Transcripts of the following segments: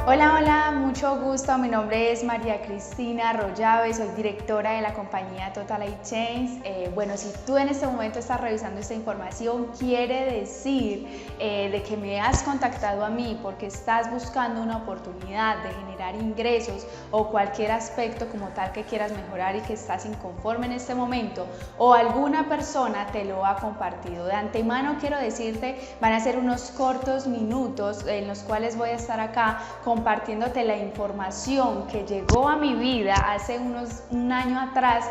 Hola, hola, mucho gusto. Mi nombre es María Cristina Rollave, soy directora de la compañía Total iChange. Bueno, si tú en este momento estás revisando esta información, quiere decir de que me has contactado a mí porque estás buscando una oportunidad de generar ingresos o cualquier aspecto como tal que quieras mejorar y que estás inconforme en este momento, o alguna persona te lo ha compartido. De antemano quiero decirte, van a ser unos cortos minutos en los cuales voy a estar acá compartiéndote la información que llegó a mi vida hace un año atrás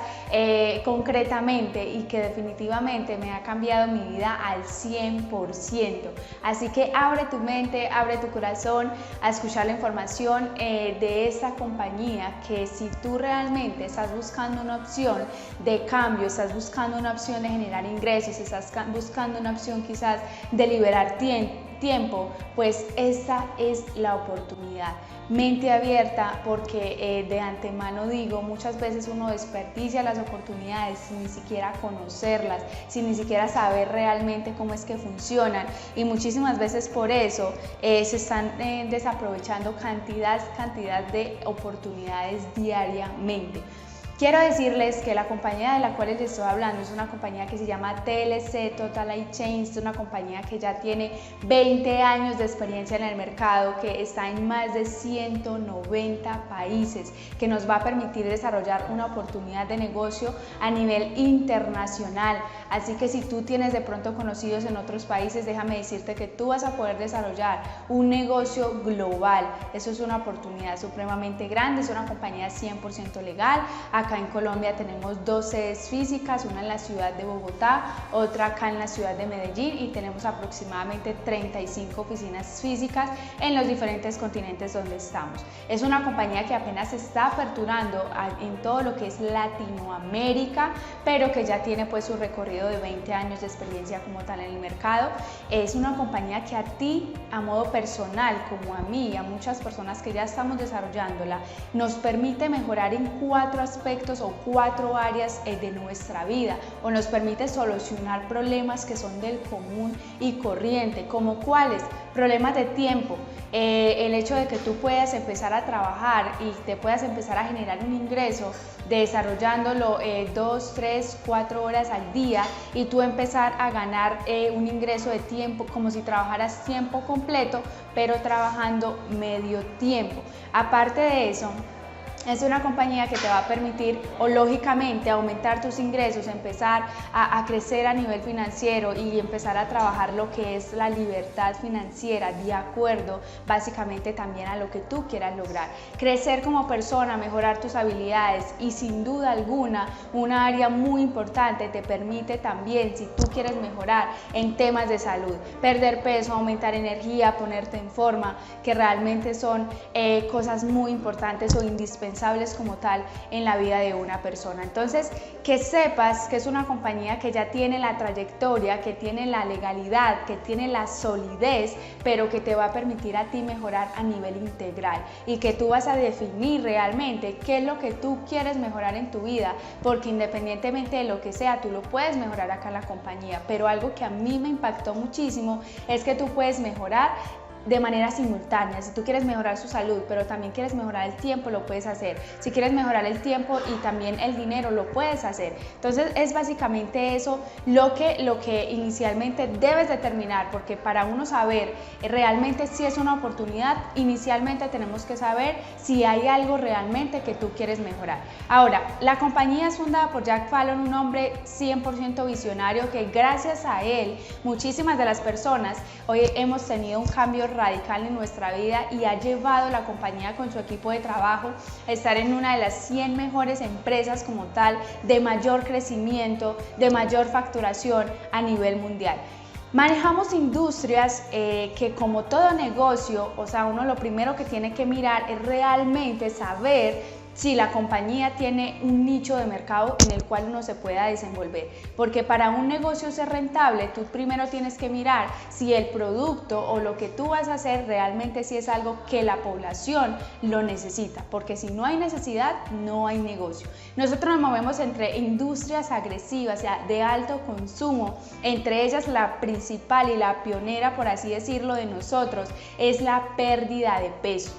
concretamente, y que definitivamente me ha cambiado mi vida al 100%. Así que abre tu mente, abre tu corazón a escuchar la información de esta compañía, que si tú realmente estás buscando una opción de cambio, estás buscando una opción de generar ingresos, estás buscando una opción quizás de liberar tiempo, pues esta es la oportunidad. Mente abierta, porque de antemano digo, muchas veces uno desperdicia las oportunidades sin ni siquiera conocerlas, sin ni siquiera saber realmente cómo es que funcionan, y muchísimas veces por eso se están desaprovechando cantidad de oportunidades diariamente. Quiero decirles que la compañía de la cual les estoy hablando es una compañía que se llama TLC Total iChange, es una compañía que ya tiene 20 años de experiencia en el mercado, que está en más de 190 países, que nos va a permitir desarrollar una oportunidad de negocio a nivel internacional. Así que si tú tienes de pronto conocidos en otros países, déjame decirte que tú vas a poder desarrollar un negocio global. Eso es una oportunidad supremamente grande, es una compañía 100% legal. Acá en Colombia tenemos 2 sedes físicas, una en la ciudad de Bogotá, otra acá en la ciudad de Medellín, y tenemos aproximadamente 35 oficinas físicas en los diferentes continentes donde estamos. Es una compañía que apenas se está aperturando en todo lo que es Latinoamérica, pero que ya tiene pues su recorrido de 20 años de experiencia como tal en el mercado. Es una compañía que a ti, a modo personal, como a mí y a muchas personas que ya estamos desarrollándola, nos permite mejorar en 4 aspectos o 4 áreas de nuestra vida, o nos permite solucionar problemas que son del común y corriente, como cuáles: problemas de tiempo, el hecho de que tú puedas empezar a trabajar y te puedas empezar a generar un ingreso desarrollándolo 2, 3, 4 horas al día, y tú empezar a ganar un ingreso de tiempo como si trabajaras tiempo completo, pero trabajando medio tiempo. Aparte de eso, es una compañía que te va a permitir, o lógicamente, aumentar tus ingresos, empezar a crecer a nivel financiero y empezar a trabajar lo que es la libertad financiera, de acuerdo básicamente también a lo que tú quieras lograr. Crecer como persona, mejorar tus habilidades, y sin duda alguna, una área muy importante, te permite también, si tú quieres mejorar en temas de salud, perder peso, aumentar energía, ponerte en forma, que realmente son cosas muy importantes o indispensables como tal en la vida de una persona. Entonces, que sepas que es una compañía que ya tiene la trayectoria, que tiene la legalidad, que tiene la solidez, pero que te va a permitir a ti mejorar a nivel integral, y que tú vas a definir realmente qué es lo que tú quieres mejorar en tu vida, porque independientemente de lo que sea, tú lo puedes mejorar acá en la compañía. Pero algo que a mí me impactó muchísimo es que tú puedes mejorar de manera simultánea. Si tú quieres mejorar su salud, pero también quieres mejorar el tiempo, lo puedes hacer. Si quieres mejorar el tiempo y también el dinero, lo puedes hacer. Entonces es básicamente eso lo que inicialmente debes determinar, porque para uno saber realmente si es una oportunidad, inicialmente tenemos que saber si hay algo realmente que tú quieres mejorar. Ahora, la compañía es fundada por Jack Fallon, un hombre 100% visionario, que gracias a él muchísimas de las personas hoy hemos tenido un cambio radical en nuestra vida, y ha llevado la compañía con su equipo de trabajo a estar en una de las 100 mejores empresas como tal, de mayor crecimiento, de mayor facturación a nivel mundial. Manejamos industrias que, como todo negocio, o sea, uno lo primero que tiene que mirar es realmente saber si la compañía tiene un nicho de mercado en el cual uno se pueda desenvolver, porque para un negocio ser rentable, tú primero tienes que mirar si el producto o lo que tú vas a hacer realmente si es algo que la población lo necesita, porque si no hay necesidad, no hay negocio. Nosotros nos movemos entre industrias agresivas, o sea, de alto consumo, entre ellas la principal y la pionera, por así decirlo, de nosotros, es la pérdida de peso.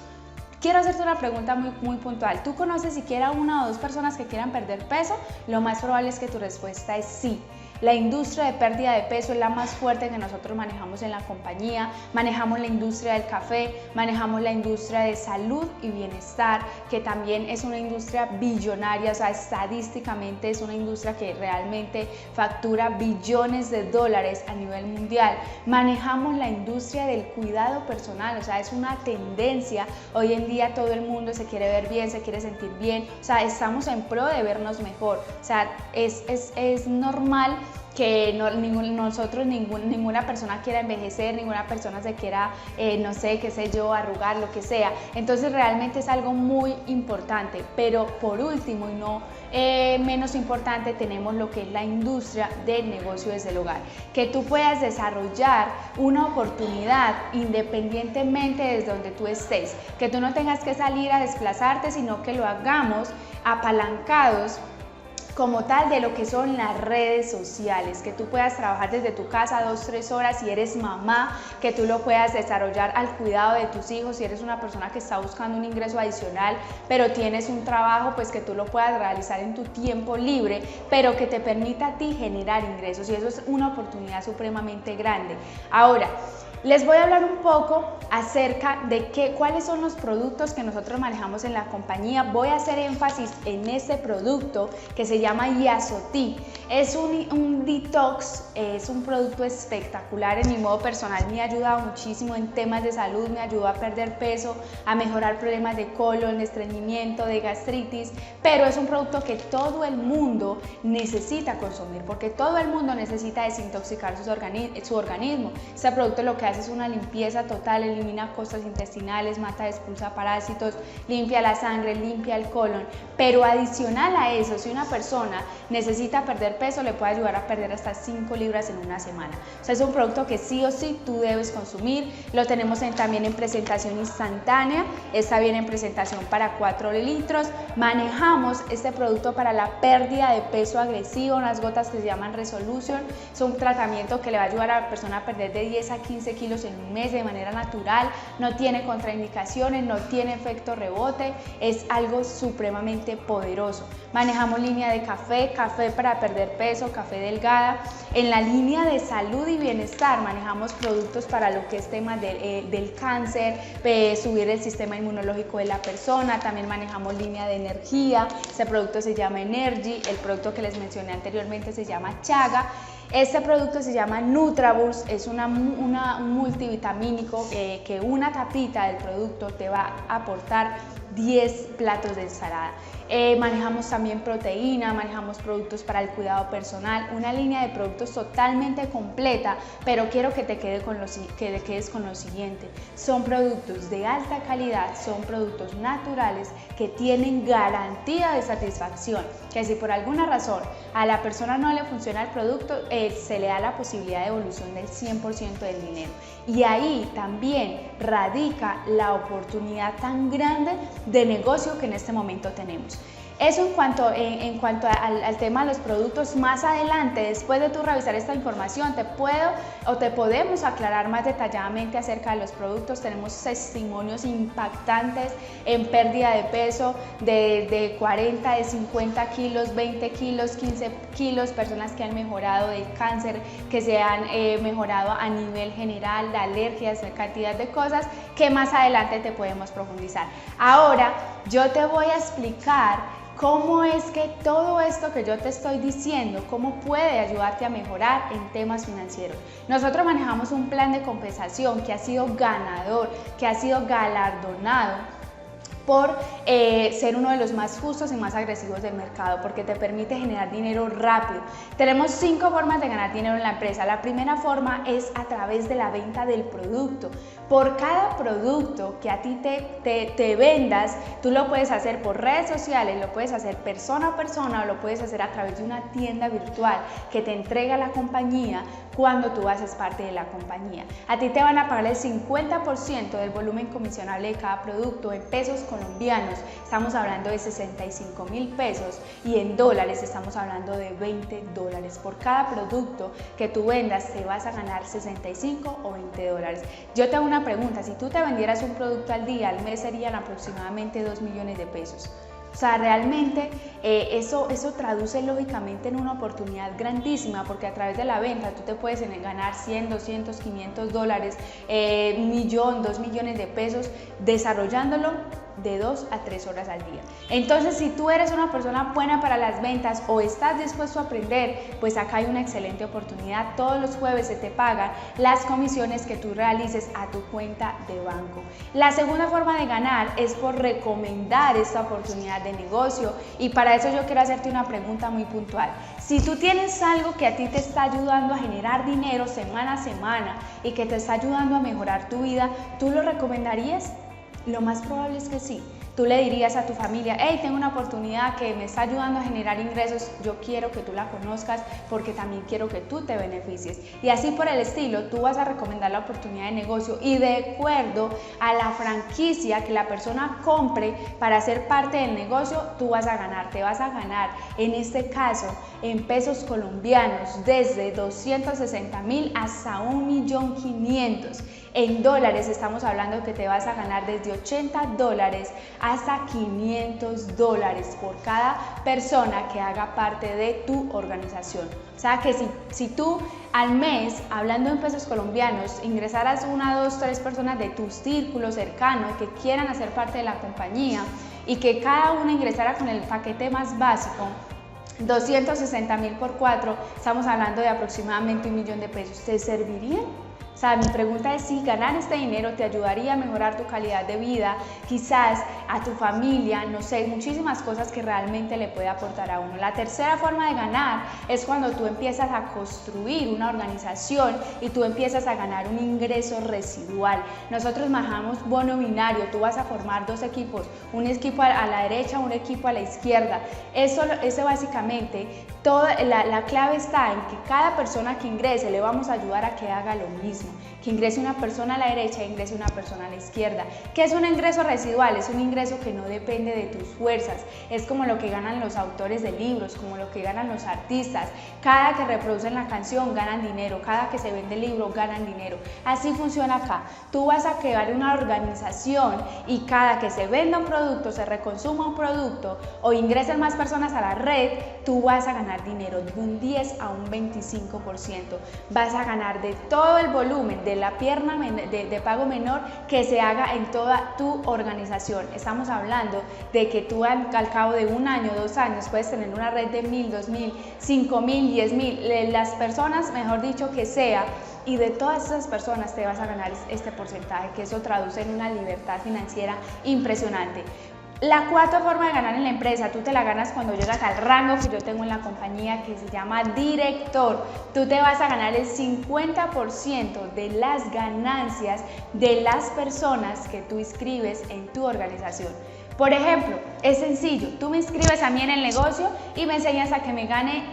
Quiero hacerte una pregunta muy puntual. ¿Tú conoces siquiera una o dos personas que quieran perder peso? Lo más probable es que tu respuesta es sí. La industria de pérdida de peso es la más fuerte que nosotros manejamos en la compañía. Manejamos la industria del café, manejamos la industria de salud y bienestar, que también es una industria billonaria, o sea, estadísticamente es una industria que realmente factura billones de dólares a nivel mundial. Manejamos la industria del cuidado personal, o sea, es una tendencia. Hoy en día todo el mundo se quiere ver bien, se quiere sentir bien, o sea, estamos en pro de vernos mejor. O sea, es normal que ninguna persona quiera envejecer, ninguna persona se quiera, no sé, qué sé yo, arrugar, lo que sea. Entonces realmente es algo muy importante. Pero por último y no menos importante, tenemos lo que es la industria del negocio desde el hogar. Que tú puedas desarrollar una oportunidad independientemente desde donde tú estés. Que tú no tengas que salir a desplazarte, sino que lo hagamos apalancados como tal de lo que son las redes sociales, que tú puedas trabajar desde tu casa 2-3 horas si eres mamá, que tú lo puedas desarrollar al cuidado de tus hijos, si eres una persona que está buscando un ingreso adicional, pero tienes un trabajo, pues que tú lo puedas realizar en tu tiempo libre, pero que te permita a ti generar ingresos, y eso es una oportunidad supremamente grande. Ahora, les voy a hablar un poco acerca de cuáles son los productos que nosotros manejamos en la compañía. Voy a hacer énfasis en este producto que se llama Yazoti. Es un detox, es un producto espectacular. En mi modo personal me ha ayudado muchísimo en temas de salud, me ayudó a perder peso, a mejorar problemas de colon, de estreñimiento, de gastritis, pero es un producto que todo el mundo necesita consumir, porque todo el mundo necesita desintoxicar su organismo. Este producto lo que hace es una limpieza total, elimina costras intestinales, mata, expulsa parásitos, limpia la sangre, limpia el colon. Pero adicional a eso, si una persona necesita perder peso, le puede ayudar a perder hasta 5 libras en una semana. O sea, es un producto que sí o sí tú debes consumir. Lo tenemos también en presentación instantánea, está bien en presentación para 4 litros. Manejamos este producto para la pérdida de peso agresivo, unas gotas que se llaman Resolution. Es un tratamiento que le va a ayudar a la persona a perder de 10 a 15 kilos en un mes de manera natural, no tiene contraindicaciones, no tiene efecto rebote, es algo supremamente poderoso. Manejamos línea de café para perder peso, café delgada. En la línea de salud y bienestar manejamos productos para lo que es tema del cáncer, subir el sistema inmunológico de la persona. También manejamos línea de energía, ese producto se llama Energy, el producto que les mencioné anteriormente se llama Chaga. Este producto se llama Nutraboost, es un multivitamínico que una tapita del producto te va a aportar 10 platos de ensalada. Manejamos también proteína, manejamos productos para el cuidado personal, una línea de productos totalmente completa, pero quiero que te quedes con lo siguiente. Son productos de alta calidad, son productos naturales que tienen garantía de satisfacción, que si por alguna razón a la persona no le funciona el producto, se le da la posibilidad de devolución del 100% del dinero. Y ahí también radica la oportunidad tan grande de negocio que en este momento tenemos. Eso en cuanto al tema de los productos. Más adelante, después de tú revisar esta información, te podemos aclarar más detalladamente acerca de los productos. Tenemos testimonios impactantes en pérdida de peso de 40, de 50 kilos, 20 kilos, 15 kilos, personas que han mejorado del cáncer, que se han mejorado a nivel general, de alergias, de cantidad de cosas que más adelante te podemos profundizar. Ahora yo te voy a explicar cómo es que todo esto que yo te estoy diciendo, cómo puede ayudarte a mejorar en temas financieros. Nosotros manejamos un plan de compensación que ha sido ganador, que ha sido galardonado por ser uno de los más justos y más agresivos del mercado, porque te permite generar dinero rápido. Tenemos 5 formas de ganar dinero en la empresa. La primera forma es a través de la venta del producto. Por cada producto que a ti te vendas, tú lo puedes hacer por redes sociales, lo puedes hacer persona a persona o lo puedes hacer a través de una tienda virtual que te entrega la compañía cuando tú haces parte de la compañía. A ti te van a pagar el 50% del volumen comisionable de cada producto en pesos colombianos colombianos estamos hablando de 65.000 pesos y en dólares estamos hablando de $20. Por cada producto que tú vendas te vas a ganar 65 o $20. Yo te hago una pregunta, si tú te vendieras un producto al día, al mes serían aproximadamente 2 millones de pesos. O sea, realmente eso traduce lógicamente en una oportunidad grandísima, porque a través de la venta tú te puedes ganar 100, 200, 500 dólares, 1.000.000, 2 millones de pesos desarrollándolo de 2 a 3 horas al día. Entonces, si tú eres una persona buena para las ventas o estás dispuesto a aprender, pues acá hay una excelente oportunidad. Todos los jueves se te pagan las comisiones que tú realices a tu cuenta de banco. La segunda forma de ganar es por recomendar esta oportunidad de negocio, y para eso yo quiero hacerte una pregunta muy puntual. Si tú tienes algo que a ti te está ayudando a generar dinero semana a semana y que te está ayudando a mejorar tu vida, ¿tú lo recomendarías? Lo más probable es que sí. Tú le dirías a tu familia, hey, tengo una oportunidad que me está ayudando a generar ingresos, yo quiero que tú la conozcas porque también quiero que tú te beneficies. Y así por el estilo, tú vas a recomendar la oportunidad de negocio y de acuerdo a la franquicia que la persona compre para ser parte del negocio, tú vas a ganar. Te vas a ganar, en este caso, en pesos colombianos, desde 260.000 hasta 1.500.000. En dólares estamos hablando que te vas a ganar desde $80 hasta $500 por cada persona que haga parte de tu organización. O sea que si tú al mes, hablando en pesos colombianos, ingresaras 1, 2, 3 personas de tu círculo cercano que quieran hacer parte de la compañía y que cada una ingresara con el paquete más básico, 260.000 por 4, estamos hablando de aproximadamente 1.000.000 de pesos. ¿Te serviría? O sea, mi pregunta es si ganar este dinero te ayudaría a mejorar tu calidad de vida, quizás a tu familia, no sé, muchísimas cosas que realmente le puede aportar a uno. La tercera forma de ganar es cuando tú empiezas a construir una organización y tú empiezas a ganar un ingreso residual. Nosotros manejamos bono binario, tú vas a formar 2 equipos, un equipo a la derecha, un equipo a la izquierda. Eso básicamente, la clave está en que cada persona que ingrese le vamos a ayudar a que haga lo mismo. Que ingrese una persona a la derecha e ingrese una persona a la izquierda. ¿Qué es un ingreso residual? Es un ingreso que no depende de tus fuerzas. Es como lo que ganan los autores de libros, como lo que ganan los artistas. Cada que reproducen la canción ganan dinero, cada que se vende el libro ganan dinero. Así funciona acá. Tú vas a crear una organización y cada que se venda un producto, se reconsuma un producto o ingresen más personas a la red, tú vas a ganar dinero de un 10 a un 25%. Vas a ganar de todo el volumen de la pierna de pago menor que se haga en toda tu organización. Estamos hablando de que tú al cabo de 1 año, 2 años puedes tener una red de 1.000, 2.000, 5.000, 10.000, las personas, mejor dicho, que sea, y de todas esas personas te vas a ganar este porcentaje, que eso traduce en una libertad financiera impresionante. La cuarta forma de ganar en la empresa, tú te la ganas cuando llegas al rango que yo tengo en la compañía, que se llama director. Tú te vas a ganar el 50% de las ganancias de las personas que tú inscribes en tu organización. Por ejemplo, es sencillo, tú me inscribes a mí en el negocio y me enseñas a que me gane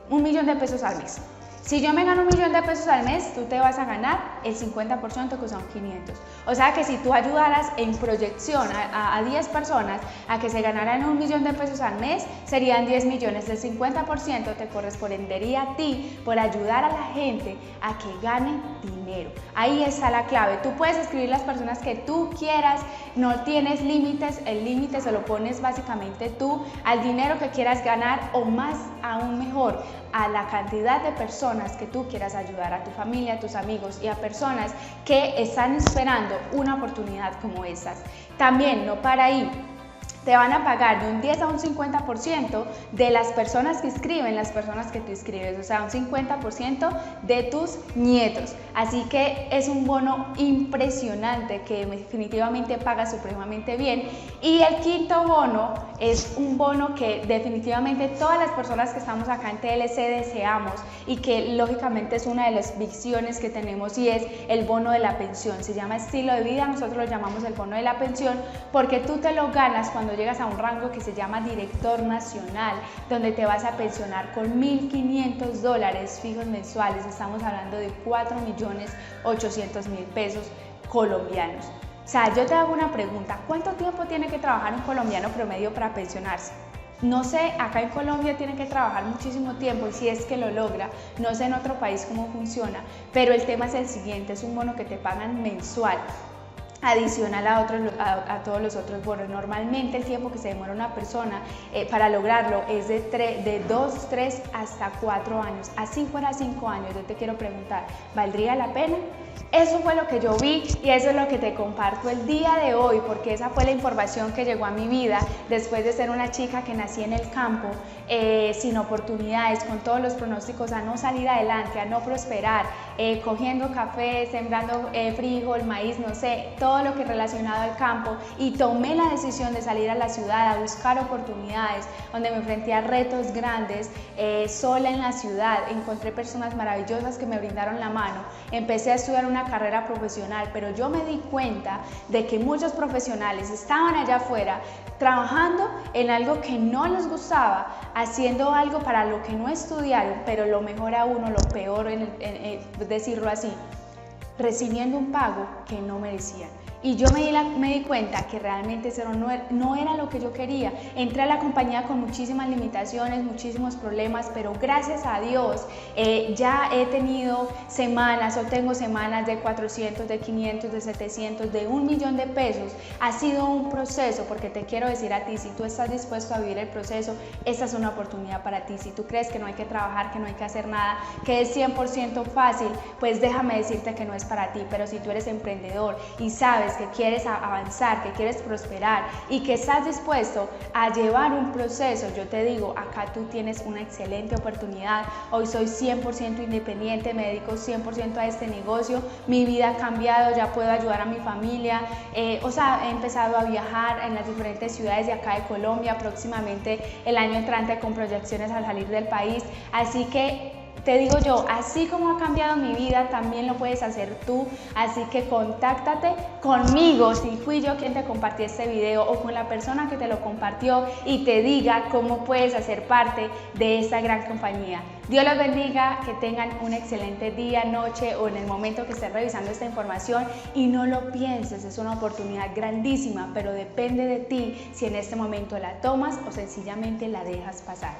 1.000.000 de pesos al mes. Si yo me gano 1.000.000 de pesos al mes, tú te vas a ganar el 50%, que son 500. O sea que si tú ayudaras en proyección a 10 personas a que se ganaran 1.000.000 de pesos al mes, serían 10 millones. El 50% te correspondería a ti por ayudar a la gente a que gane dinero. Ahí está la clave. Tú puedes escribir las personas que tú quieras, no tienes límites, el límite se lo pones básicamente tú al dinero que quieras ganar o más aún mejor a la cantidad de personas que tú quieras ayudar, a tu familia, a tus amigos y a personas que están esperando una oportunidad como esas. También no para ahí. Te van a pagar de un 10 a un 50% de las personas que inscriben, las personas que tú inscribes, o sea, un 50% de tus nietos. Así que es un bono impresionante que definitivamente paga supremamente bien. Y el quinto bono es un bono que definitivamente todas las personas que estamos acá en TLC deseamos y que lógicamente es una de las visiones que tenemos, y es el bono de la pensión. Se llama estilo de vida, nosotros lo llamamos el bono de la pensión porque tú te lo ganas cuando llegas a un rango que se llama director nacional, donde te vas a pensionar con $1.500 fijos mensuales. Estamos hablando de 4.800.000 pesos colombianos. O sea, yo te hago una pregunta, ¿cuánto tiempo tiene que trabajar un colombiano promedio para pensionarse? No sé, acá en Colombia tiene que trabajar muchísimo tiempo y si es que lo logra, no sé en otro país cómo funciona, pero el tema es el siguiente, es un bono que te pagan mensual, adicional a todos los otros bonos. Normalmente el tiempo que se demora una persona para lograrlo es de 2, 3 hasta 4 años. Así fuera 5 años, yo te quiero preguntar, ¿valdría la pena? Eso fue lo que yo vi y eso es lo que te comparto el día de hoy, porque esa fue la información que llegó a mi vida después de ser una chica que nací en el campo, sin oportunidades, con todos los pronósticos a no salir adelante, a no prosperar, cogiendo café, sembrando frijol, maíz, no sé, todo lo que relacionado al campo, y tomé la decisión de salir a la ciudad a buscar oportunidades, donde me enfrenté a retos grandes, sola en la ciudad, encontré personas maravillosas que me brindaron la mano, empecé a estudiar una carrera profesional, pero yo me di cuenta de que muchos profesionales estaban allá afuera trabajando en algo que no les gustaba, haciendo algo para lo que no estudiaron, pero lo mejor aún, o lo peor, decirlo así, recibiendo un pago que no merecían. Y yo me di cuenta que realmente eso no era lo que yo quería. Entré a la compañía con muchísimas limitaciones, muchísimos problemas, pero gracias a Dios ya he tenido semanas, o tengo semanas de 400, de 500, de 700, de 1 millón de pesos. Ha sido un proceso, porque te quiero decir a ti, si tú estás dispuesto a vivir el proceso, esta es una oportunidad para ti. Si tú crees que no hay que trabajar, que no hay que hacer nada, que es 100% fácil, pues déjame decirte que no es para ti. Pero si tú eres emprendedor y sabes que quieres avanzar, que quieres prosperar y que estás dispuesto a llevar un proceso, yo te digo, acá tú tienes una excelente oportunidad. Hoy soy 100% independiente, me dedico 100% a este negocio, mi vida ha cambiado, ya puedo ayudar a mi familia, he empezado a viajar en las diferentes ciudades de acá de Colombia, próximamente el año entrante con proyecciones al salir del país, así que te digo yo, así como ha cambiado mi vida, también lo puedes hacer tú, así que contáctate conmigo si fui yo quien te compartí este video, o con la persona que te lo compartió, y te diga cómo puedes hacer parte de esta gran compañía. Dios los bendiga, que tengan un excelente día, noche o en el momento que estés revisando esta información, y no lo pienses, es una oportunidad grandísima, pero depende de ti si en este momento la tomas o sencillamente la dejas pasar.